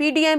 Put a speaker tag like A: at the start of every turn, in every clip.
A: PDM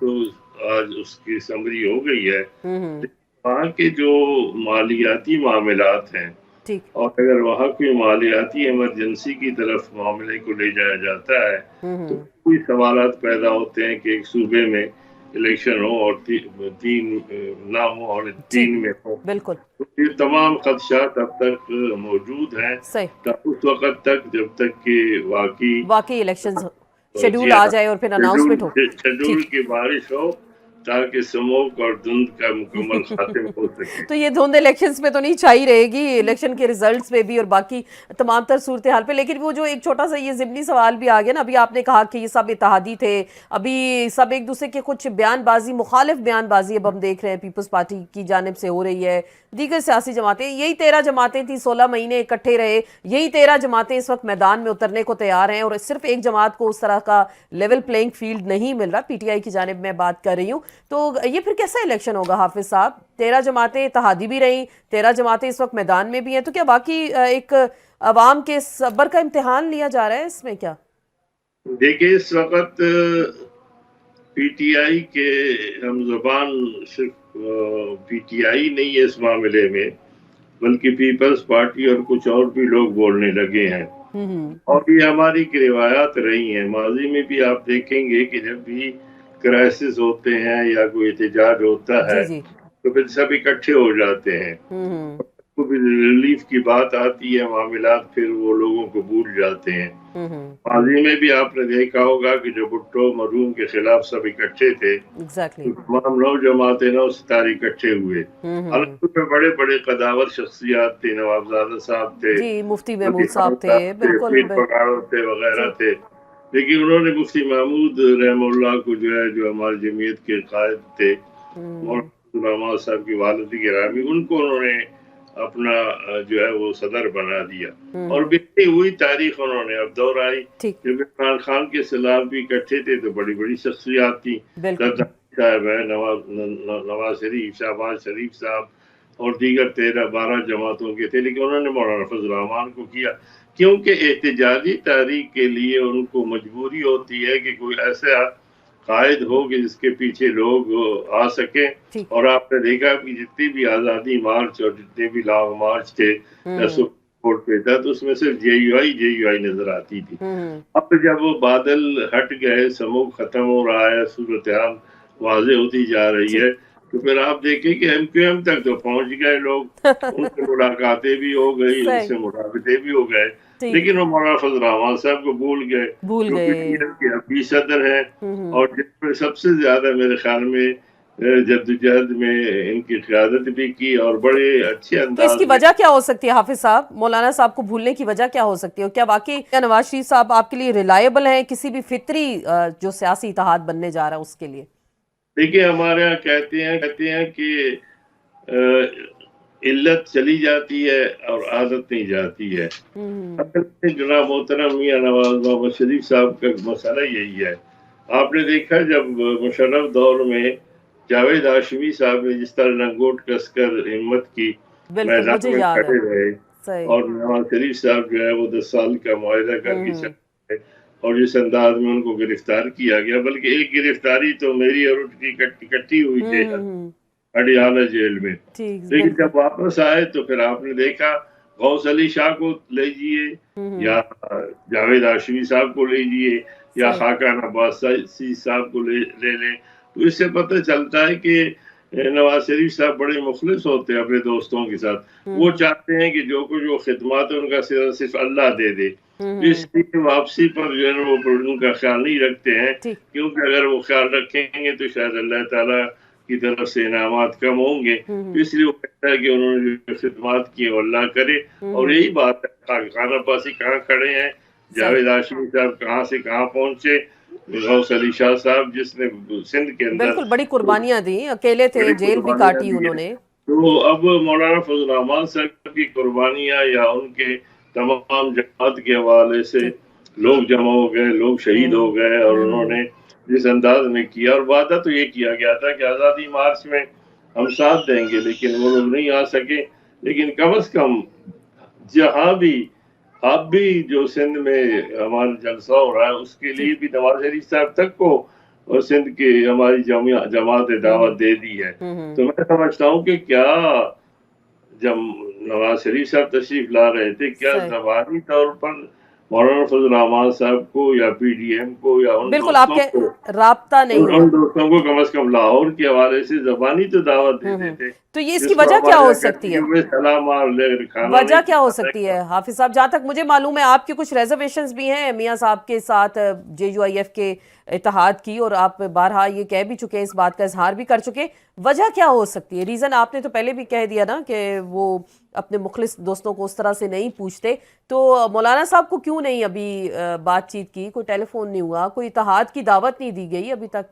B: تو آج اس کی سمری ہو گئی ہے.
A: ہوں،
B: وہاں کے جو مالیاتی معاملات ہیں،
A: ٹھیک.
B: اور اگر وہاں کوئی مالیاتی ایمرجنسی کی طرف معاملے کو لے جایا جاتا ہے تو
A: ہوں،
B: کوئی سوالات پیدا ہوتے ہیں کہ ایک صوبے میں الیکشن ہو اور تین نہ ہو اور
A: ٹھیک.
B: تین میں ہو.
A: بالکل
B: تو یہ تمام خدشات اب تک موجود ہیں
A: صحیح.
B: اس وقت تک جب تک کہ واقعی
A: واقعی الیکشنز
B: جی
A: شیڈول آ
B: ہاں
A: جائے اور پھر
B: شیڈول
A: اناؤنسمنٹ ہو.
B: شیڈول
A: ٹھیک.
B: کی بارش ہو تاکہ سموک اور دھند کا مکمل خاتمہ ہو سکے.
A: تو یہ دھند الیکشنز پہ تو نہیں چھائی رہے گی، الیکشن کے ریزلٹس پہ بھی اور باقی تمام تر صورتحال پہ. لیکن وہ جو ایک چھوٹا سا یہ ضمنی سوال بھی آ گیا نا، ابھی آپ نے کہا کہ یہ سب اتحادی تھے، ابھی سب ایک دوسرے کے کچھ بیان بازی، مخالف بیان بازی اب ہم دیکھ رہے ہیں پیپلز پارٹی کی جانب سے ہو رہی ہے، دیگر سیاسی جماعتیں، یہی 13 جماعتیں تھیں، 16 مہینے اکٹھے رہے، یہی 13 جماعتیں اس وقت میدان میں اترنے کو تیار ہیں، اور صرف ایک جماعت کو اس طرح کا لیول پلینگ فیلڈ نہیں مل رہا. پی ٹی آئی کی جانب میں بات کر رہی ہوں. تو یہ پھر کیسا الیکشن ہوگا حافظ صاحب؟ 13 جماعتیں اتحادی بھی رہیں، 13 جماعتیں اس وقت میدان میں بھی ہیں، تو کیا باقی ایک عوام کے صبر کا امتحان لیا جا رہا ہے اس میں کیا؟
B: دیکھیے اس وقت پی ٹی آئی کے ہم زبان صرف پی ٹی آئی نہیں ہے اس معاملے میں، بلکہ پیپلز پارٹی اور کچھ اور بھی لوگ بولنے لگے ہیں. اور یہ ہماری کی روایات رہی ہیں. ماضی میں بھی آپ دیکھیں گے کہ جب بھی کرائسس ہوتے ہیں یا کوئی احتجاج ہوتا
A: جی
B: ہے
A: جی.
B: تو پھر سب اکٹھے ہو جاتے ہیں.
A: ہوں
B: کو بھی ریلیف کی بات آتی ہے، معاملات پھر وہ لوگوں کو بھول جاتے ہیں.
A: ہوں
B: ماضی میں بھی آپ نے دیکھا ہوگا کہ جو بھٹو مرحوم کے خلاف سب اکٹھے تھے
A: ایگزیکٹلی.
B: تو تمام 9 جماعتیں 9 ستارے اکٹھے ہوئے. حالانکہ میں بڑے بڑے قداور شخصیات تھے، نوابزادہ صاحب تھے،
A: جی مفتی محمود
B: مفتی
A: صاحب تھے، بالکل
B: پیر پگاڑو تھے وغیرہ تھے. لیکن انہوں نے مفتی محمود رحم اللہ کو جو ہے، جو ہماری جمعیت کے قائد تھے، مولانا رحمان صاحب کی والد گرامی، ان کو انہوں نے اپنا جو ہے وہ صدر بنا دیا. اور بگڑی ہوئی تاریخ انہوں نے اب دہرائی.
A: ٹھیک.
B: جب عمران خان کے خلاف بھی اکٹھے تھے تو بڑی بڑی شخصیات تھیں،
A: بالکل
B: صاحب ہے، نواز شریف، شہباز شریف صاحب اور دیگر 13-12 جماعتوں کے تھے. لیکن انہوں نے مولانا فضل الرحمان کو کیا کیونکہ احتجاجی تحریک کے لیے ان کو مجبوری ہوتی ہے کہ کوئی ایسا قائد ہو کہ جس کے پیچھے لوگ آ سکیں.
A: ٹھیک.
B: اور آپ نے دیکھا کہ جتنی بھی آزادی مارچ اور جتنے بھی لانگ مارچ تھے کورٹ پہ تھا تو اس میں صرف جے یو آئی نظر آتی تھی. اب جب وہ بادل ہٹ گئے، سموگ ختم ہو رہا ہے، صورتحال واضح ہوتی جا رہی ہے، تو پھر آپ دیکھیں کہ ایم کیو ایم تک تو پہنچ گئے لوگ، ان سے ملاقاتیں بھی ہو گئی، ان
A: صحیح.
B: سے ملاقاتیں بھی ہو گئے.
A: ٹھیک.
B: لیکن وہ مولانا فضل الرحمان صاحب کو بھول گئے
A: بھول
B: جو پی ٹی
A: گئے.
B: ایم کے ابھی صدر ہیں اور جس میں سب سے زیادہ میرے خیال میں جدوجہد میں ان کی قیادت بھی کی اور بڑے اچھے
A: تو اس کی
B: انداز میں.
A: وجہ کیا ہو سکتی ہے حافظ صاحب؟ مولانا صاحب کو بھولنے کی وجہ کیا ہو سکتی ہے؟ کیا واقعی نواز شریف صاحب آپ کے لیے ریلائبل ہیں کسی بھی فطری جو سیاسی اتحاد بننے جا رہا ہے اس کے لیے؟
B: دیکھیے ہمارے یہاں کہتے ہیں کہ علت چلی جاتی ہے اور عادت نہیں جاتی ہے. جناب محترم میاں نواز محمد شریف صاحب کا مسئلہ یہی ہے. آپ نے دیکھا جب مشرف دور میں جاوید ہاشمی صاحب نے جس طرح لنگوٹ کس کر ہمت کی،
A: بالکل
B: میدان
A: مجھے
B: میں
A: یاد ہے.
B: کھڑے رہے،
A: صحیح.
B: اور نواز شریف صاحب جو ہے وہ 10 سال کا معاہدہ کر کے چلے اور جس انداز میں ان کو گرفتار کیا گیا، بلکہ ایک گرفتاری تو میری اور ان کی اکٹھی ہوئی تھی اڈیالہ جیل میں.
A: ٹھیک.
B: لیکن
A: بالکل.
B: جب واپس آئے تو پھر آپ نے دیکھا غوث علی شاہ کو لیجئے یا جاوید ہاشمی صاحب کو لیجئے یا
A: صحیح.
B: خاقان عباس صاحب کو لے لیں، تو اس سے پتہ چلتا ہے کہ نواز شریف صاحب بڑے مخلص ہوتے ہیں اپنے دوستوں کے ساتھ. وہ چاہتے ہیں کہ جو کچھ وہ خدمات ان کا صرف اللہ دے دے. تو اس لیے واپسی پر جو ہے وہ ان کا خیال نہیں رکھتے ہیں،
A: ٹھیک.
B: کیونکہ اگر وہ خیال رکھیں گے تو شاید اللہ تعالیٰ کی طرف سے انعامات کم ہوں گے. تو اس لیے وہ کہتا ہے کہ انہوں نے جو خدمات کی وہ اللہ کرے. اور یہی بات ہے، خان عباسی کہاں کھڑے ہیں، جاوید ہاشمی صاحب کہاں سے کہاں پہنچے، غوث علی شاہ صاحب جس نے سندھ کے اندر
A: بالکل بڑی قربانیاں دیں، اکیلے تھے،
B: بڑی
A: جیل بھی
B: قربانیاں
A: کاٹی
B: دی
A: انہوں
B: ہیں.
A: نے.
B: تو اب مولانا فضل الرحمان صاحب کی قربانیاں یا ان کے تمام جماعت کے حوالے سے لوگ جمع ہو گئے، لوگ شہید ہو گئے، اور انہوں نے جس انداز میں کیا، اور وعدہ تو یہ کیا گیا تھا کہ آزادی مارچ میں ہم ساتھ دیں گے، لیکن وہ لوگ نہیں آ سکے. لیکن کم از کم جہاں بھی اب بھی جو سندھ میں ہمارا جلسہ ہو رہا ہے اس کے لیے بھی نواز شریف صاحب تک کو اور سندھ کی ہماری جماعت دعوت دے دی ہے. تو میں سمجھتا ہوں کہ کیا جب نواز شریف صاحب تشریف لا رہے تھے کیا
A: صحیح.
B: زبانی طور پر مولانا فضل الرحمان صاحب کو یا پی ڈی ایم کو یا ان
A: بالکل آپ
B: دوستوں
A: کے
B: کو
A: رابطہ نہیں ہوا.
B: ان دوستوں کو کم از کم لاہور کے حوالے سے زبانی تو دعوت دیتے تھے
A: تو یہ اس کی
B: جس کو
A: وجہ کیا
B: ہمارے
A: ہو
B: یہاں
A: سکتی
B: کہتے
A: ہے؟
B: ہیں وہ سلام کھانا
A: وجہ
B: نہیں
A: کیا ہو
B: کھاتا
A: سکتی ہے حافظ صاحب؟ جہاں تک مجھے معلوم ہے آپ کی کچھ ریزرویشنز بھی ہیں میاں صاحب کے ساتھ جے یو آئی ایف کے اتحاد کی، اور آپ بارہا یہ کہہ بھی چکے ہیں، اس بات کا اظہار بھی کر چکے. وجہ کیا ہو سکتی ہے؟ ریزن آپ نے تو پہلے بھی کہہ دیا نا کہ وہ اپنے مخلص دوستوں کو اس طرح سے نہیں پوچھتے. تو مولانا صاحب کو کیوں نہیں ابھی بات چیت کی؟ کوئی ٹیلی فون نہیں ہوا، کوئی اتحاد کی دعوت نہیں دی گئی ابھی تک؟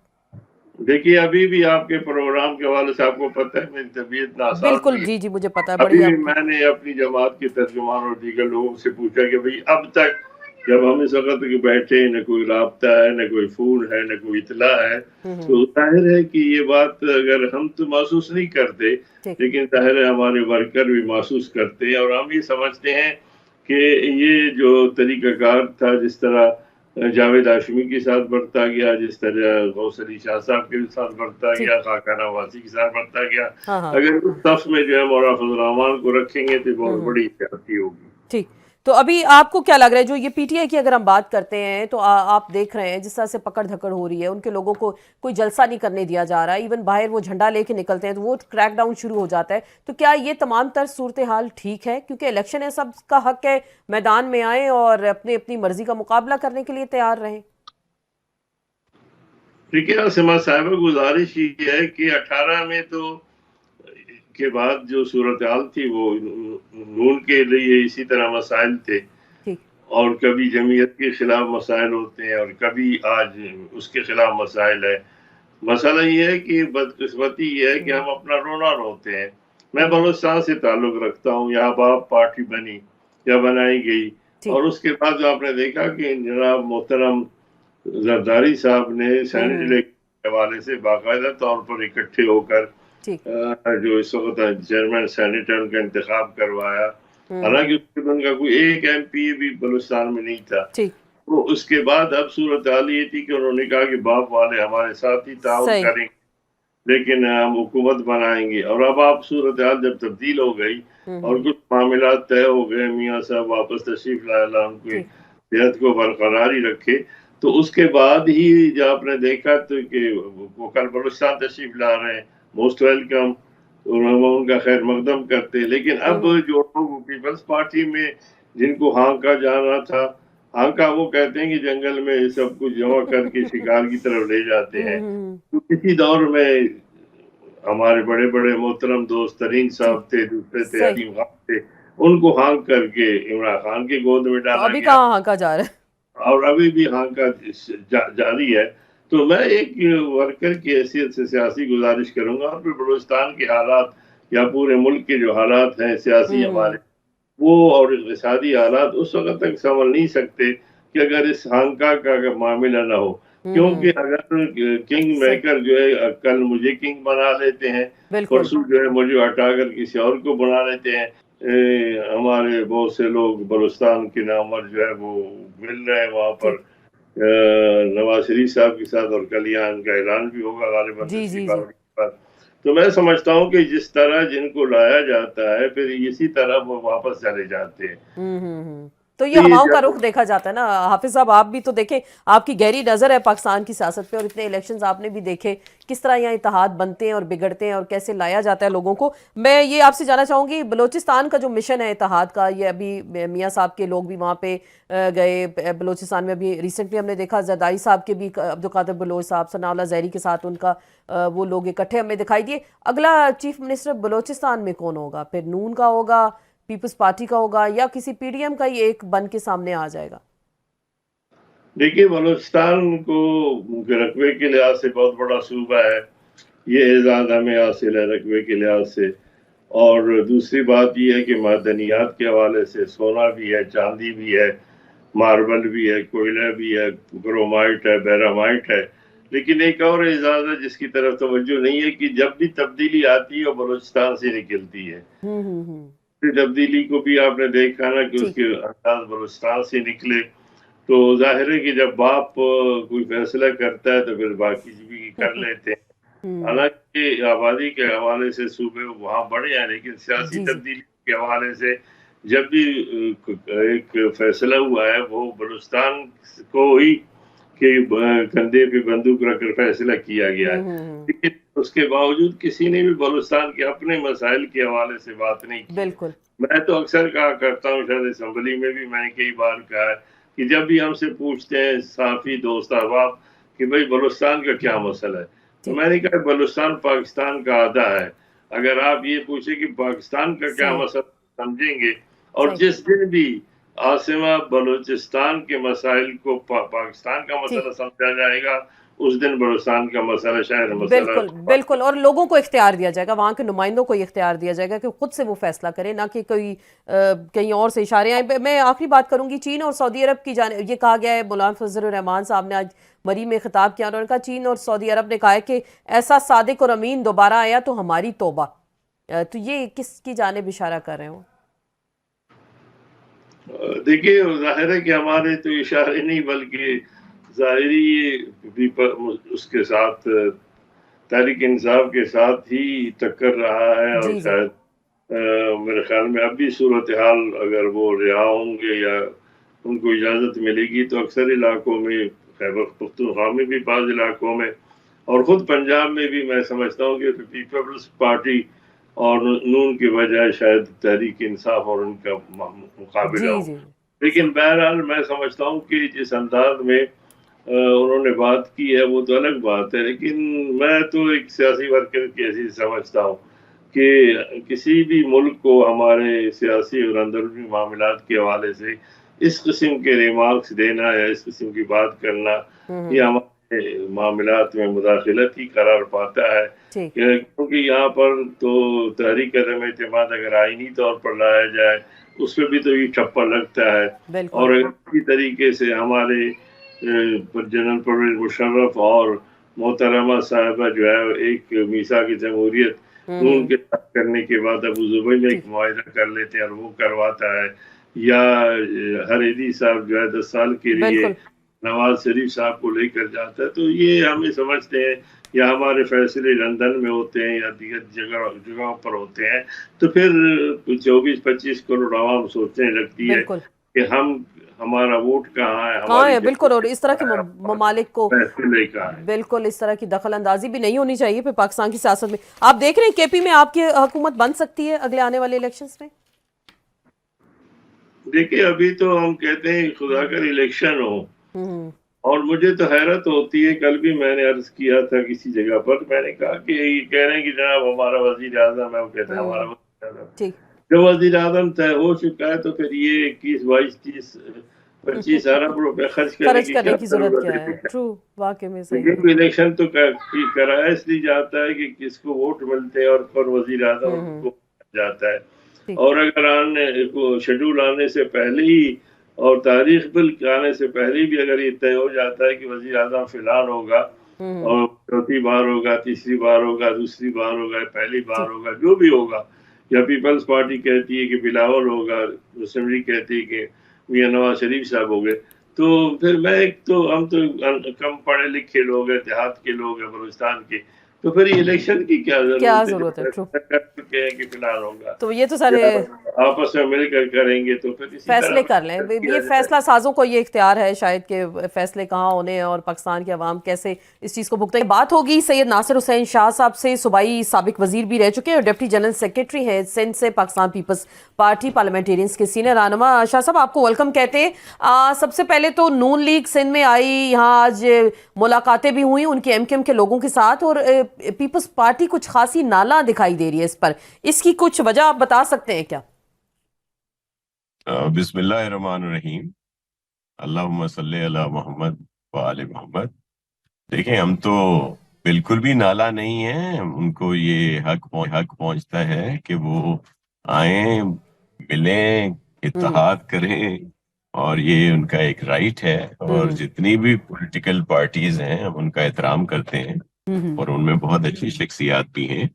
B: دیکھیے ابھی بھی آپ کے پروگرام کے حوالے سے آپ کو پتہ ہے میری طبیعت ناساز
A: بالکل،
B: بھی ہے.
A: جی جی مجھے پتا ہے،
B: ابھی
A: بڑی
B: بھی
A: آپ کی.
B: میں نے اپنی جماعت کے ترجمان اور دیگر لوگوں سے پوچھا کہ بھئی اب تک جب ہم اس وقت کے بیٹھے نہ کوئی رابطہ ہے نہ کوئی فون ہے نہ کوئی اطلاع ہے، تو ظاہر ہے کہ یہ بات اگر ہم تو محسوس نہیں کرتے
A: ٹھیک.
B: لیکن ظاہر ہے ہمارے ورکر بھی محسوس کرتے ہیں، اور ہم یہ سمجھتے ہیں کہ یہ جو طریقہ کار تھا جس طرح جاوید ہاشمی کے ساتھ بڑھتا گیا، جس طرح غوث علی شاہ صاحب کے ساتھ بڑھتا
A: ٹھیک.
B: گیا، خاقہ نواسی کے ساتھ بڑھتا گیا،
A: ہاں ہاں.
B: اگر اس صف میں جو ہے مولانا فضل الرحمان کو رکھیں گے تو بہت بڑی زیادتی ہوگی.
A: ٹھیک. تو ابھی آپ کو کیا لگ رہا ہے، جو یہ پی ٹی آئی کی اگر ہم بات کرتے ہیں تو آپ دیکھ رہے ہیں جس طرح سے پکڑ دھکڑ ہو رہی ہے، ان کے لوگوں کو کوئی جلسہ نہیں کرنے دیا جا رہا ہے، ایون باہر وہ جھنڈا لے کے نکلتے ہیں تو وہ کریک ڈاؤن شروع ہو جاتا ہے. تو کیا یہ تمام تر صورتحال ٹھیک ہے؟ کیونکہ الیکشن ہے، سب کا حق ہے میدان میں آئیں اور اپنی مرضی کا مقابلہ کرنے کے لیے تیار رہیں.
B: دیکھیے سما صاحبہ گزارش یہ ہے کہ 18 میں تو کے بعد جو صورتحال تھی وہ نون کے لیے اسی طرح مسائل تھے،
A: ٹھیک.
B: اور کبھی جمعیت کے خلاف مسائل ہوتے ہیں اور کبھی آج اس کے خلاف مسائل ہے. مسئلہ یہ ہے کہ بدقسمتی یہ ہے کہ ہم اپنا رونا روتے ہیں. میں بلوچستان سے تعلق رکھتا ہوں، یہاں باپ پارٹی بنی یا بنائی گئی،
A: ٹھیک.
B: اور اس کے بعد جو آپ نے دیکھا کہ جناب محترم زرداری صاحب نے سینٹ الیکشن کے حوالے سے باقاعدہ طور پر اکٹھے ہو کر
A: ٹھیک.
B: جو اس وقت چیئرمین سینٹ ان کا انتخاب کروایا، حالانکہ اس کے ان کا کوئی ایک ایم پی بھی بلوچستان میں نہیں تھا.
A: ٹھیک.
B: تو اس کے بعد اب صورتحال یہ تھی کہ انہوں نے کہا کہ باپ والے ہمارے ساتھ ہی تعاون
A: صحیح.
B: کریں گے لیکن ہم حکومت بنائیں گے. اور اب آپ صورتحال جب تبدیل ہو گئی اور کچھ معاملات طے ہو گئے، میاں صاحب واپس تشریف لائے، اللہ ان کی
A: ٹھیک.
B: صحت کو برقراری رکھے، تو اس کے بعد ہی جب آپ نے دیکھا تو کہ وہ کل بلوچستان تشریف لا رہے ہیں، موسٹ ویلکم، ہم ان کا خیر مقدم کرتے ہیں. لیکن اب جو لوگ پیپلز پارٹی میں جن کو ہانکا جانا تھا، ہانکا وہ کہتے ہیں کہ جنگل میں سب کچھ جمع کر کے شکار کی طرف لے جاتے ہیں. تو کسی دور میں ہمارے بڑے بڑے محترم دوست ترین
A: ٹھیک.
B: صاحب تھے، دوسرے تھے
A: صحیح.
B: عظیم خان تھے، ان کو ہانک کر کے عمران خان کے گود میں
A: تو
B: ڈالا
A: ابھی
B: گیا،
A: کہاں ہانکا جا رہا ہے؟
B: اور ابھی بھی ہانکا جاری ہے. تو میں ایک ورکر کی حیثیت سے سیاسی گزارش کروں گا، اور پھر بلوچستان کے حالات یا پورے ملک کے جو حالات ہیں سیاسی ہمارے، وہ اور اقتصادی حالات اس وقت تک سنبھل نہیں سکتے کہ اگر اس ہانکا کا معاملہ نہ ہو. کیونکہ اگر کنگ
A: صحیح.
B: میکر جو ہے کل مجھے کنگ بنا لیتے ہیں،
A: بالکل.
B: پرسوں جو ہے مجھے ہٹا کر کسی اور کو بنا لیتے ہیں. ہمارے بہت سے لوگ بلوچستان کے نامور جو ہے وہ مل رہے ہیں وہاں پر
A: ٹھیک.
B: نواز شریف صاحب کے ساتھ، اور کل یہاں ان کا اعلان بھی ہوگا غالباً
A: جی جی
B: تشریف
A: جی.
B: آوری کے بعد. تو میں سمجھتا ہوں کہ جس طرح جن کو لایا جاتا ہے پھر اسی طرح وہ واپس چلے جاتے ہیں.
A: تو یہ ہواؤں کا رخ دیکھا جاتا ہے نا حافظ صاحب. آپ بھی تو دیکھیں، آپ کی گہری نظر ہے پاکستان کی سیاست پہ، اور اتنے الیکشنز آپ نے بھی دیکھے کس طرح یہاں اتحاد بنتے ہیں اور بگڑتے ہیں اور کیسے لایا جاتا ہے لوگوں کو. میں یہ آپ سے جاننا چاہوں گی بلوچستان کا جو مشن ہے اتحاد کا، یہ ابھی میاں صاحب کے لوگ بھی وہاں پہ گئے بلوچستان میں. ابھی ریسنٹلی ہم نے دیکھا زرداری صاحب کے بھی، عبدالقادر بلوچ صاحب، ثناء اللہ زہری کے ساتھ ان کا وہ لوگ اکٹھے ہمیں دکھائی دیے. اگلا چیف منسٹر بلوچستان میں کون ہوگا؟ پھر نون کا ہوگا، پیپلز پارٹی کا ہوگا، یا کسی پی ڈی ایم کا ہی ایک بن کے سامنے آ جائے گا؟
B: دیکھیے بلوچستان کو رقبے کے لحاظ سے بہت بڑا صوبہ ہے، یہ اعزاز ہمیں حاصل ہے رقبے کے لحاظ سے. اور دوسری بات یہ ہے کہ معدنیات کے حوالے سے سونا بھی ہے، چاندی بھی ہے، ماربل بھی ہے، کوئلہ بھی ہے، کرومائٹ ہے، بیرامائٹ ہے. لیکن ایک اور اعزاز ہے جس کی طرف توجہ نہیں ہے کہ جب بھی تبدیلی آتی ہے وہ بلوچستان سے نکلتی ہے. تبدیلی کو بھی آپ نے دیکھا نا کہ اس
A: ٹھیک.
B: کے انداز بلوچستان سے نکلے. تو ظاہر ہے کہ جب باپ کوئی فیصلہ کرتا ہے تو پھر باقی بھی کر لیتے ہیں. حالانکہ آبادی کے حوالے سے صوبے وہاں بڑھے ہیں، لیکن سیاسی
A: جی جی
B: تبدیلی کے حوالے سے جب بھی ایک فیصلہ ہوا ہے وہ بلوچستان کو ہی کہ کندھے پہ بندوق رکھ کر فیصلہ کیا گیا ہے. لیکن اس کے باوجود کسی نے بھی بلوچستان کے اپنے مسائل کے حوالے سے بات نہیں کی ہے.
A: بالکل
B: میں تو اکثر کہا کرتا ہوں، شاید اسمبلی میں بھی میں نے کئی بار کہا ہے کہ جب بھی ہم سے پوچھتے ہیں صحافی دوست احباب کہ بھائی بلوچستان کا کیا مسئلہ ہے، تو میں نے کہا بلوچستان پاکستان کا آدھا ہے. اگر آپ یہ پوچھیں کہ پاکستان کا کیا
A: صحیح
B: مسئلہ سمجھیں گے، اور
A: صحیح
B: جس دن بھی عاصمہ بلوچستان کے مسائل کو پاکستان کا
A: ٹھیک
B: مسئلہ سمجھا جائے گا، اس دن بلوچستان کا مسئلہ شہر مسئلہ.
A: بالکل بالکل، اور لوگوں کو اختیار دیا جائے گا، وہاں کے نمائندوں کو یہ اختیار دیا جائے گا کہ خود سے وہ فیصلہ کریں، نہ کہ کوئی کہیں اور سے اشارے آئیں. میں آخری بات کروں گی، چین اور سعودی عرب کی جانب یہ کہا گیا ہے، مولانا فضل الرحمان صاحب نے آج مری میں خطاب کیا، انہوں نے کہا چین اور سعودی عرب نے کہا ہے کہ ایسا صادق اور امین دوبارہ آیا تو ہماری توبہ. تو یہ کس کی جانب اشارہ کر رہے ہوں؟
B: دیکھیے ظاہر ہے کہ ہمارے تو اشارے نہیں بلکہ ظاہری بھی اس کے ساتھ تحریک انصاف کے ساتھ ہی ٹکر رہا ہے، اور
A: جی جی
B: شاید میرے خیال میں اب بھی صورتحال اگر وہ رہا ہوں گے یا ان کو اجازت ملے گی تو اکثر علاقوں میں، خیبر پختونخوا میں بھی بعض علاقوں میں، اور خود پنجاب میں بھی میں سمجھتا ہوں کہ پیپلز پارٹی اور نون کی بجائے شاید تحریک انصاف اور ان کا مقابلہ
A: جی
B: ہو.
A: جی
B: لیکن بہرحال میں سمجھتا ہوں کہ جس انداز میں انہوں نے بات کی ہے وہ تو الگ بات ہے، لیکن میں تو ایک سیاسی ورکر کی ایسی سمجھتا ہوں کہ کسی بھی ملک کو ہمارے سیاسی اور اندرونی معاملات کے حوالے سے اس قسم کے ریمارکس دینا یا اس قسم کی بات کرنا یہ ہمارے معاملات میں مداخلت ہی قرار پاتا ہے.
A: ٹھیک
B: کیونکہ یہاں پر تو تحریک عدم اعتماد اگر آئینی طور پر لایا جائے اس پہ بھی تو یہ ٹھپا لگتا ہے.
A: بالکل
B: اور اسی طریقے سے ہمارے جنرل پرویز مشرف اور محترمہ صاحبہ جو ہے ایک میثاق جمہوریت نون کے ساتھ کرنے کے بعد ابو ظبی میں ایک معاہدہ کر لیتے ہیں اور وہ کرواتا ہے، یا ہریدی صاحب جو ہے 10 سال کے لیے
A: بالکل
B: نواز شریف صاحب کو لے کر جاتا ہے. تو یہ ہمیں سمجھتے ہیں یا ہمارے فیصلے لندن میں ہوتے ہیں یا دیگر جگہوں پر ہوتے ہیں تو پھر 24-25 کروڑ عوام سوچنے لگتی ہے
A: بالکل
B: کہ ہمارا ووٹ کہاں ہے،
A: کہاں
B: ہماری
A: ہے. بالکل، اور اس طرح کے ممالک کو
B: فیصلے کہاں ہے.
A: بالکل اس طرح کی دخل اندازی بھی نہیں ہونی چاہیے پھر پاکستان کی سیاست میں. آپ دیکھ رہے ہیں کے پی میں آپ کی حکومت بن سکتی ہے اگلے آنے والے الیکشنز میں؟
B: دیکھیں ابھی تو ہم کہتے ہیں خدا کر الیکشن ہو، اور مجھے تو حیرت ہوتی ہے. کل بھی میں نے عرض کیا تھا کسی جگہ پر، میں نے کہا کہ یہ کہہ رہے ہیں کہ جناب ہمارا وزیر اعظم ہے، وہ کہتے ہیں ہمارا وزیر اعظم.
A: ٹھیک
B: جو وزیر اعظم طے ہو چکا ہے تو پھر یہ 21 22 30 25 ارب روپے خرچ کرنے کی
A: ضرورت کیا
B: ضرورت
A: ہے؟
B: ہے.
A: ٹرو، واقعی میں صحیح
B: لیکن الیکشن تو کرایا اس لیے جاتا ہے کہ کس کو ووٹ ملتے ہیں اور وزیر اعظم کو جاتا ہے. اور اگر شیڈول آنے سے پہلے ہی اور تاریخ بل آنے سے پہلے بھی اگر یہ طے ہو جاتا ہے کہ وزیر اعظم فلان ہوگا اور چوتھی بار ہوگا، تیسری بار ہوگا، دوسری بار ہوگا، پہلی بار ہوگا، جو بھی ہوگا، یا پیپلز پارٹی کہتی ہے کہ بلاول ہوگا، اسمبلی کہتی ہے کہ میاں نواز شریف صاحب ہو گئے، تو پھر ہم تو کم پڑھے لکھے لوگ ہیں، دیہات کے لوگ ہیں بلوچستان کے، تو پھر الیکشن کی کیا ضرورت ہے؟ کر چکے ہیں کہ فلان ہوگا،
A: تو یہ تو سارے
B: آپس میں مل کر کریں گے تو پھر اسی
A: فیصلے
B: طرح
A: کر لیں. یہ فیصلہ سازوں کو یہ اختیار ہے شاید کہ فیصلے کہاں ہونے ہیں اور پاکستان کے عوام کیسے اس چیز کو بھگتیں. بات ہوگی سید ناصر حسین شاہ صاحب سے، صوبائی سابق وزیر بھی رہ چکے ہیں اور ڈپٹی جنرل سیکریٹری ہیں سندھ سے پاکستان پیپلز پارٹی پارلیمنٹیرینز کے سینئر رہنما. شاہ صاحب آپ کو ویلکم کہتے ہیں. سب سے پہلے تو نون لیگ سندھ میں آئی، یہاں آج ملاقاتیں بھی ہوئیں ان کے ایم کے لوگوں کے ساتھ، اور پیپلز پارٹی کچھ خاصی نالاں دکھائی دے رہی ہے اس پر، اس کی کچھ وجہ آپ بتا سکتے ہیں کیا؟
C: بسم اللہ الرحمن الرحیم، اللہم صلی علی محمد و آل محمد. دیکھیں ہم تو بالکل بھی نالا نہیں ہیں، ان کو یہ حق پہنچتا ہے کہ وہ آئیں، ملیں، اتحاد کریں، اور یہ ان کا ایک رائٹ ہے. اور جتنی بھی پولیٹیکل پارٹیز ہیں ہم ان کا احترام کرتے ہیں اور ان میں بہت اچھی شخصیات بھی ہیں.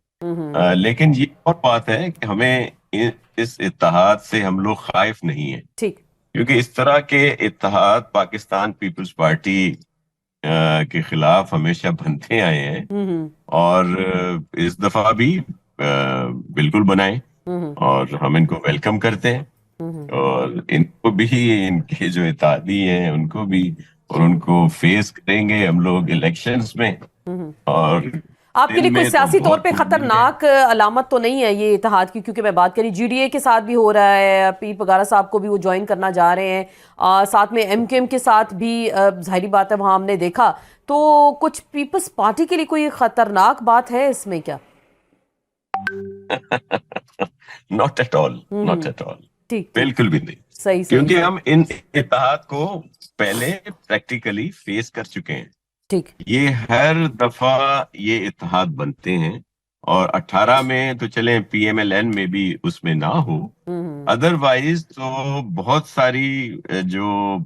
C: لیکن یہ اور بات ہے کہ ہمیں اس اتحاد سے ہم لوگ خائف نہیں ہیں،
A: ٹھیک
C: کیونکہ اس طرح کے اتحاد پاکستان پیپلز پارٹی کے خلاف ہمیشہ بنتے آئے ہیں، اور اس دفعہ بھی بالکل بنائیں، اور ہم ان کو ویلکم کرتے ہیں، اور ان کو بھی، ان کے جو اتحادی ہیں ان کو بھی، اور ان کو فیس کریں گے ہم لوگ الیکشنز میں. اور
A: آپ کے لیے کوئی سیاسی طور پہ خطرناک علامت تو نہیں ہے یہ اتحاد کی؟ کیونکہ میں بات کری جی ڈی اے کے ساتھ بھی ہو رہا ہے، پیر پگارا صاحب کو بھی وہ جوائن کرنا جا رہے ہیں، ساتھ میں ایم کیو ایم کے ساتھ بھی ظاہری بات ہے وہاں ہم نے دیکھا، تو کچھ پیپلز پارٹی کے لیے کوئی خطرناک بات ہے اس میں کیا؟
C: Not at all, not at all,
A: ٹھیک
C: بالکل بھی نہیں،
A: صحیح
C: کیونکہ ہم ان اتحاد کو پہلے پریکٹیکلی فیس کر چکے ہیں.
A: ٹھیک.
C: یہ ہر دفعہ یہ اتحاد بنتے ہیں، اور 18 میں تو چلیں پی ایم ایل این میں بھی اس میں نہ ہو، ادروائز تو بہت ساری جو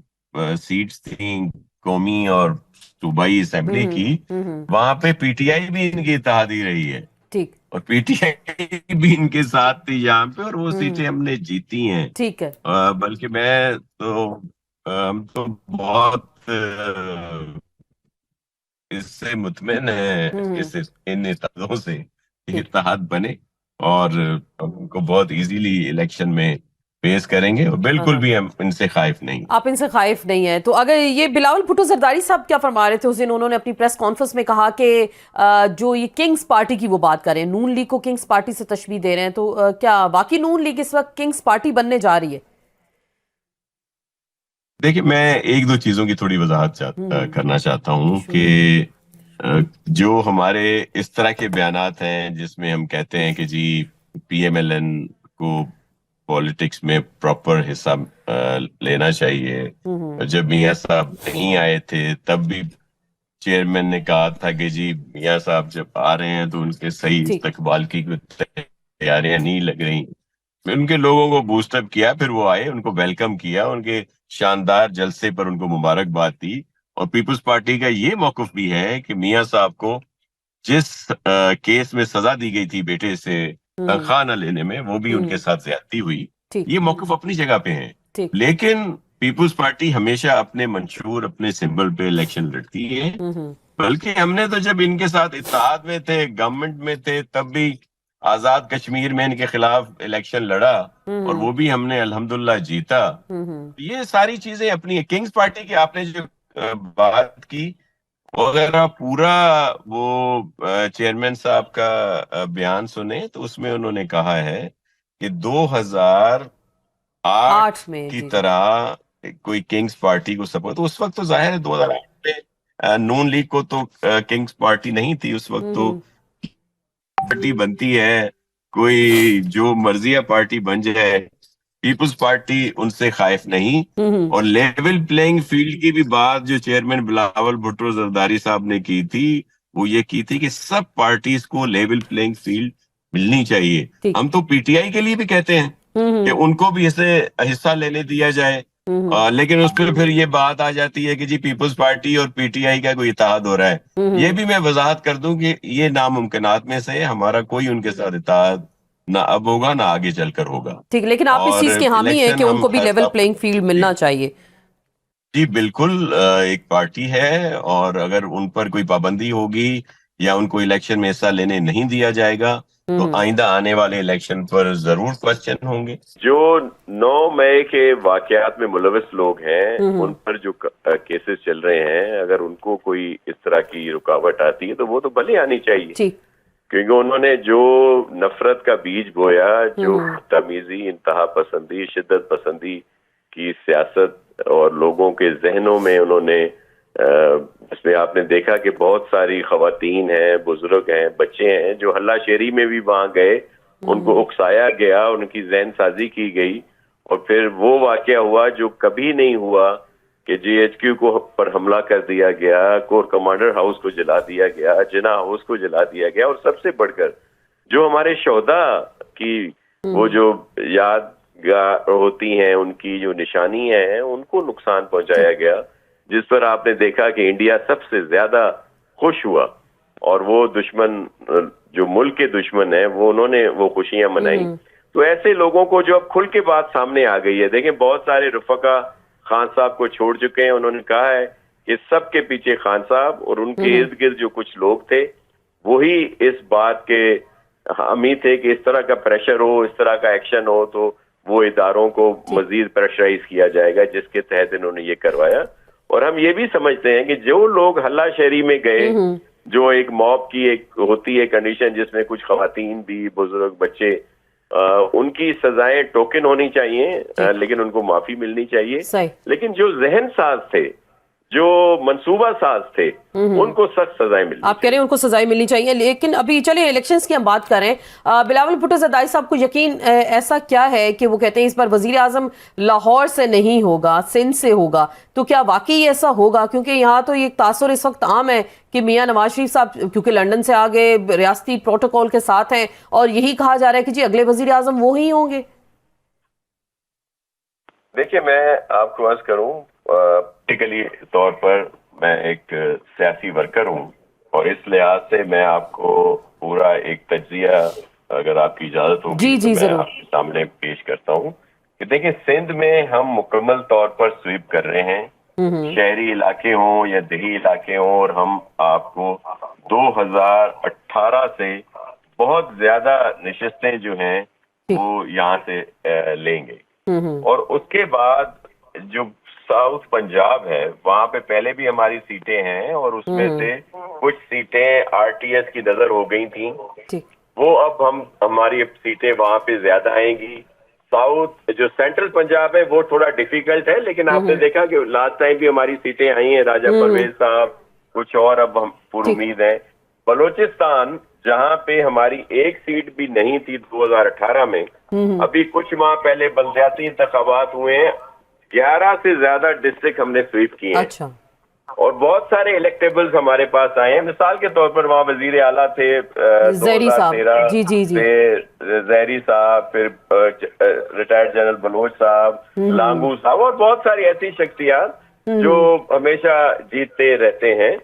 C: سیٹس تھیں قومی اور صوبائی اسمبلی کی، وہاں پہ پی ٹی آئی بھی ان کی اتحادی رہی ہے،
A: ٹھیک
C: اور پی ٹی آئی بھی ان کے ساتھ تھی یہاں پہ، اور وہ سیٹیں ہم نے جیتی ہیں.
A: ٹھیک ہے.
C: بلکہ میں تو ہم تو بہت اس سے مطمئن ہے ان اتحادوں سے کہ اتحاد بنے، اور ہم کو بہت ایزیلی الیکشن میں فیس کریں گے، اور بالکل بھی ہم ان سے خائف نہیں.
A: آپ ان سے خائف نہیں ہیں؟ تو اگر یہ بلاول بھٹو زرداری صاحب کیا فرما رہے تھے اس دن؟ انہوں نے اپنی پریس کانفرنس میں کہا کہ جو یہ کنگز پارٹی کی وہ بات کریں، نون لیگ کو کنگز پارٹی سے تشبیہ دے رہے ہیں، تو کیا واقعی نون لیگ اس وقت کنگز پارٹی بننے جا رہی ہے؟
C: دیکھیں، میں ایک دو چیزوں کی تھوڑی وضاحت کرنا چاہتا ہوں کہ جو ہمارے اس طرح کے بیانات ہیں جس میں ہم کہتے ہیں کہ جی پی ایم ایل این کو پولیٹکس میں پراپر حصہ لینا چاہیے، جب میاں صاحب نہیں آئے تھے تب بھی چیئرمین نے کہا تھا کہ جی میاں صاحب جب آ رہے ہیں تو ان کے صحیح استقبال کی تیاریاں نہیں لگ رہی. ان کے لوگوں کو بوسٹ اپ کیا، پھر وہ آئے، ان کو ویلکم کیا، ان کے شاندار جلسے پر ان کو مبارکباد دی. اور پیپلز پارٹی کا یہ موقف بھی ہے کہ میاں صاحب کو جس کیس میں سزا دی گئی تھی بیٹے سے تنخواہ نہ لینے میں، وہ بھی ان کے ساتھ زیادتی ہوئی. یہ موقف اپنی جگہ پہ ہیں، لیکن پیپلز پارٹی ہمیشہ اپنے منشور، اپنے سمبل پہ الیکشن لڑتی ہے. بلکہ ہم نے تو جب ان کے ساتھ اتحاد میں تھے، گورنمنٹ میں تھے، تب بھی آزاد کشمیر میں ان کے خلاف الیکشن لڑا، اور وہ بھی ہم نے الحمدللہ جیتا. یہ ساری چیزیں اپنی کنگز پارٹی کی آپ نے جو بات کی، اگر آپ پورا وہ چیئرمین صاحب کا بیان سنیں تو اس میں انہوں نے کہا ہے کہ 2008 کی طرح کوئی کنگز پارٹی کو سپورٹ، تو اس وقت تو ظاہر ہے 2008 میں نون لیگ کو تو کنگز پارٹی نہیں تھی، اس وقت تو پارٹی بنتی ہے، کوئی جو مرضیہ پارٹی بن جائے، پیپلز پارٹی ان سے خائف نہیں. اور لیول پلینگ فیلڈ کی بھی بات جو چیئرمین بلاول بھٹو زرداری صاحب نے کی تھی، وہ یہ کی تھی کہ سب پارٹیز کو لیول پلینگ فیلڈ ملنی چاہیے. ہم تو پی ٹی آئی کے لیے بھی کہتے ہیں کہ ان کو بھی اسے حصہ لینے دیا جائے، لیکن اس پہ پھر یہ بات آ جاتی ہے کہ جی پیپلز پارٹی اور پی ٹی آئی کا کوئی اتحاد ہو رہا ہے. یہ بھی میں وضاحت کر دوں کہ یہ ناممکنات میں سے ہمارا کوئی ان کے ساتھ اتحاد نہ اب ہوگا نہ آگے چل کر ہوگا.
A: ٹھیک، لیکن آپ اس چیز کے حامی ہیں کہ ان کو بھی لیول پلینگ فیلڈ ملنا چاہیے؟
C: جی بالکل، ایک پارٹی ہے، اور اگر ان پر کوئی پابندی ہوگی یا ان کو الیکشن میں حصہ لینے نہیں دیا جائے گا تو آئندہ آنے والے الیکشن پر ضرور کوسچن ہوں گے. جو 9 مئی کے واقعات میں ملوث لوگ ہیں، ان پر جو کیسز چل رہے ہیں، اگر ان کو کوئی اس طرح کی رکاوٹ آتی ہے تو وہ تو بھلے آنی چاہیے، کیونکہ انہوں نے جو نفرت کا بیج بویا، جو تمیزی، انتہا پسندی، شدت پسندی کی سیاست اور لوگوں کے ذہنوں میں انہوں نے، اس میں آپ نے دیکھا کہ بہت ساری خواتین ہیں، بزرگ ہیں، بچے ہیں جو ہلا شیری میں بھی وہاں گئے، ان کو اکسایا گیا، ان کی ذہن سازی کی گئی، اور پھر وہ واقعہ ہوا جو کبھی نہیں ہوا کہ جی ایچ کیو کو پر حملہ کر دیا گیا، کور کمانڈر ہاؤس کو جلا دیا گیا، جناح ہاؤس کو جلا دیا گیا، اور سب سے بڑھ کر جو ہمارے شہداء کی وہ جو یادگار ہوتی ہیں، ان کی جو نشانی ہیں، ان کو نقصان پہنچایا گیا، جس پر آپ نے دیکھا کہ انڈیا سب سے زیادہ خوش ہوا، اور وہ دشمن جو ملک کے دشمن ہیں وہ انہوں نے وہ خوشیاں منائیں.
D: تو ایسے لوگوں کو جو اب کھل کے بات سامنے آ گئی ہے، دیکھیں بہت سارے رفقا خان صاحب کو چھوڑ چکے ہیں، انہوں نے کہا ہے کہ سب کے پیچھے خان صاحب اور ان کے ارد گرد جو کچھ لوگ تھے وہی اس بات کے حامی تھے کہ اس طرح کا پریشر ہو، اس طرح کا ایکشن ہو تو وہ اداروں کو مزید پریشرائز کیا جائے گا، جس کے تحت انہوں نے یہ کروایا۔ اور ہم یہ بھی سمجھتے ہیں کہ جو لوگ ہلہ شہری میں گئے، جو ایک موب کی ایک ہوتی ہے کنڈیشن جس میں کچھ خواتین بھی، بزرگ، بچے، ان کی سزائیں ٹوکن ہونی چاہیے، لیکن ان کو معافی ملنی چاہیے۔ لیکن جو ذہن ساز تھے، جو منصوبہ ساز تھے، ان کو سخت سزائیں ملنی،
A: آپ کہہ رہے ہیں ان کو سزائیں ملنی چاہیے۔ لیکن ابھی چلیں الیکشنز کی ہم بات کریں، بلاول بھٹو زرداری صاحب کو یقین ایسا کیا ہے کہ وہ کہتے ہیں اس بار وزیر اعظم لاہور سے نہیں ہوگا، سندھ سے ہوگا، تو کیا واقعی ایسا ہوگا؟ کیونکہ یہاں تو یہ تاثر اس وقت عام ہے کہ میاں نواز شریف صاحب کیونکہ لنڈن سے آگے ریاستی پروٹوکول کے ساتھ ہیں اور یہی کہا جا رہا ہے کہ جی اگلے وزیر اعظم وہی ہوں گے۔
D: دیکھیے میں آپ کو عرض کروں، پریکٹیکلی طور پر میں ایک سیاسی ورکر ہوں اور اس لحاظ سے میں آپ کو پورا ایک تجزیہ اگر آپ کی اجازت ہوگی تو میں آپ کے سامنے پیش کرتا ہوں کہ دیکھیں سندھ میں ہم مکمل طور پر سویپ کر رہے ہیں، شہری علاقے ہوں یا دیہی علاقے ہوں، اور ہم آپ کو 2018 سے بہت زیادہ نشستیں جو ہیں وہ یہاں سے لیں گے۔ اور اس کے بعد جو ساؤتھ پنجاب ہے وہاں پہ پہلے بھی ہماری سیٹیں ہیں اور اس میں سے کچھ سیٹیں آر ٹی ایس کی نظر ہو گئی تھیں، وہ اب ہماری سیٹیں وہاں پہ زیادہ آئیں گی۔ ساؤتھ جو سینٹرل پنجاب ہے وہ تھوڑا ڈیفیکلٹ ہے، لیکن آپ نے دیکھا کہ لاسٹ ٹائم بھی ہماری سیٹیں آئی ہیں، راجہ پرویز صاحب، کچھ اور اب ہم پر امید ہیں۔ بلوچستان جہاں پہ ہماری ایک سیٹ بھی نہیں تھی 2018 میں، ابھی کچھ ماہ پہلے بلدیاتی انتخابات ہوئے ہیں، 11 سے زیادہ ڈسٹرکٹ ہم نے سویپ کیے ہیں اور بہت سارے الیکٹیبلز ہمارے پاس آئے ہیں۔ مثال کے طور پر وہاں وزیر اعلیٰ تھے 2013 پھر زہری صاحب، پھر ریٹائرڈ جنرل بلوچ صاحب، لانگو صاحب، اور بہت ساری ایسی شخصیات جو ہمیشہ جیتتے رہتے ہیں،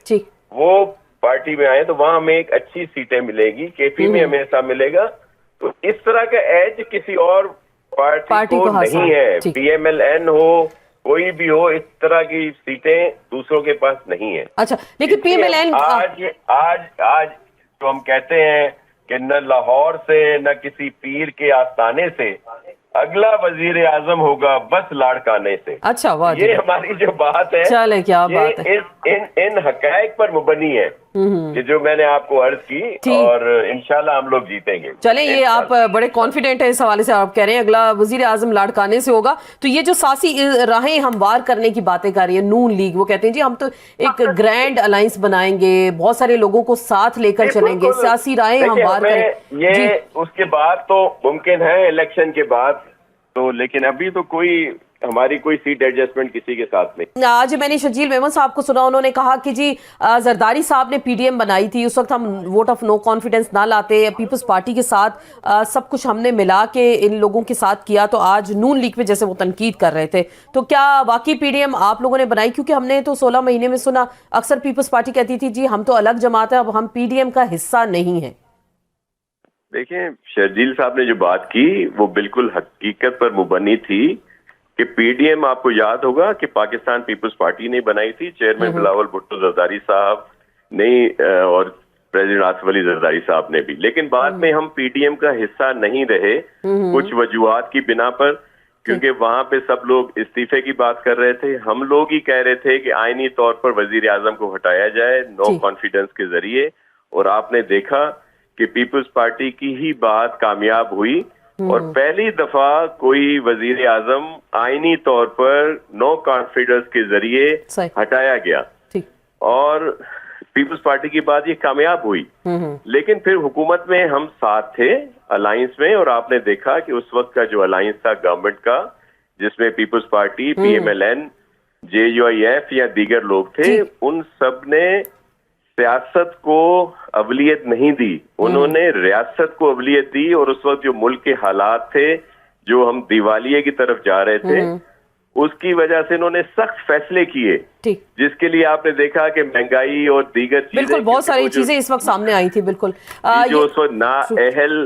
D: وہ پارٹی میں آئے تو وہاں ہمیں ایک اچھی سیٹیں ملے گی، کیفی میں ہمیں ایسا ملے گا۔ تو اس طرح کا ایج کسی اور پارٹی کو نہیں ہے، پی ایم ایل این ہو کوئی بھی ہو، اس طرح کی سیٹیں دوسروں کے پاس نہیں ہیں۔
A: اچھا لیکن پی ایم ایل این
D: آج جو ہم کہتے ہیں کہ نہ لاہور سے نہ کسی پیر کے آستانے سے اگلا وزیر اعظم ہوگا بس لاڑکانے سے۔
A: اچھا واہ،
D: یہ ہماری جو بات ہے
A: چلے کیا بات ہے،
D: ان حقائق پر مبنی ہے کہ جو میں نے آپ کو عرض کی، اور انشاءاللہ ہم لوگ جیتیں گے۔
A: چلیں یہ آپ بڑے کانفیڈنٹ ہیں اس حوالے سے، آپ کہہ رہے ہیں اگلا وزیر اعظم لاڑکانے سے ہوگا، تو یہ جو سیاسی راہیں ہموار کرنے کی باتیں کر رہی ہے نون لیگ، وہ کہتے ہیں جی ہم تو ایک گرینڈ الائنس بنائیں گے، بہت سارے لوگوں کو ساتھ لے کر چلیں گے، سیاسی راہیں ہموار کریں۔
D: یہ اس کے بعد تو ممکن ہے الیکشن کے بعد تو، لیکن ابھی تو ہماری کوئی سیٹ ایڈجسٹمنٹ کسی کے ساتھ نہیں۔
A: آج میں نے شجیل میمن صاحب کو سنا، انہوں نے کہا کہ جی زرداری صاحب نے پی ڈی ایم بنائی تھی، اس وقت ہم ووٹ آف نو کانفیڈنس نہ لاتے، پیپلز پارٹی کے ساتھ سب کچھ ہم نے ملا کے ان لوگوں کے ساتھ کیا، تو آج نون لیگ پہ جیسے وہ تنقید کر رہے تھے، تو کیا واقعی پی ڈی ایم آپ لوگوں نے بنائی؟ کیونکہ ہم نے تو 16 مہینے میں سنا اکثر پیپلز پارٹی کہتی تھی جی ہم تو الگ جماعت ہے، اب ہم پی ڈی ایم کا حصہ نہیں ہیں۔
D: دیکھیں شرجیل صاحب نے جو بات کی وہ بالکل حقیقت پر مبنی تھی کہ پی ڈی ایم، آپ کو یاد ہوگا کہ پاکستان پیپلز پارٹی نے بنائی تھی، چیئرمین بلاول بھٹو زرداری صاحب نے اور پریزیڈنٹ آصف علی زرداری صاحب نے بھی، لیکن بعد میں ہم پی ڈی ایم کا حصہ نہیں رہے کچھ وجوہات کی بنا پر، کیونکہ وہاں پہ سب لوگ استعفے کی بات کر رہے تھے، ہم لوگ ہی کہہ رہے تھے کہ آئینی طور پر وزیر اعظم کو ہٹایا جائے نو کانفیڈنس کے ذریعے، اور آپ نے دیکھا کہ پیپلز پارٹی کی ہی بات کامیاب ہوئی اور پہلی دفعہ کوئی وزیر اعظم آئینی طور پر نو کانفیڈنس کے ذریعے ہٹایا گیا، اور پیپلز پارٹی کی بات یہ کامیاب ہوئی۔ لیکن پھر حکومت میں ہم ساتھ تھے الائنس میں، اور آپ نے دیکھا کہ اس وقت کا جو الائنس تھا گورنمنٹ کا، جس میں Peoples Party, P M L N, J U I F یا دیگر لوگ تھے، ان سب نے سیاست کو اولویت نہیں دی، انہوں نے ریاست کو اولویت دی، اور اس وقت جو ملک کے حالات تھے، جو ہم دیوالیے کی طرف جا رہے تھے، اس کی وجہ سے انہوں نے سخت فیصلے کیے، جس کے لیے آپ نے دیکھا کہ مہنگائی اور دیگر چیزیں،
A: بالکل بہت ساری چیزیں اس وقت سامنے آئی تھی، بالکل
D: جو اس وقت نااہل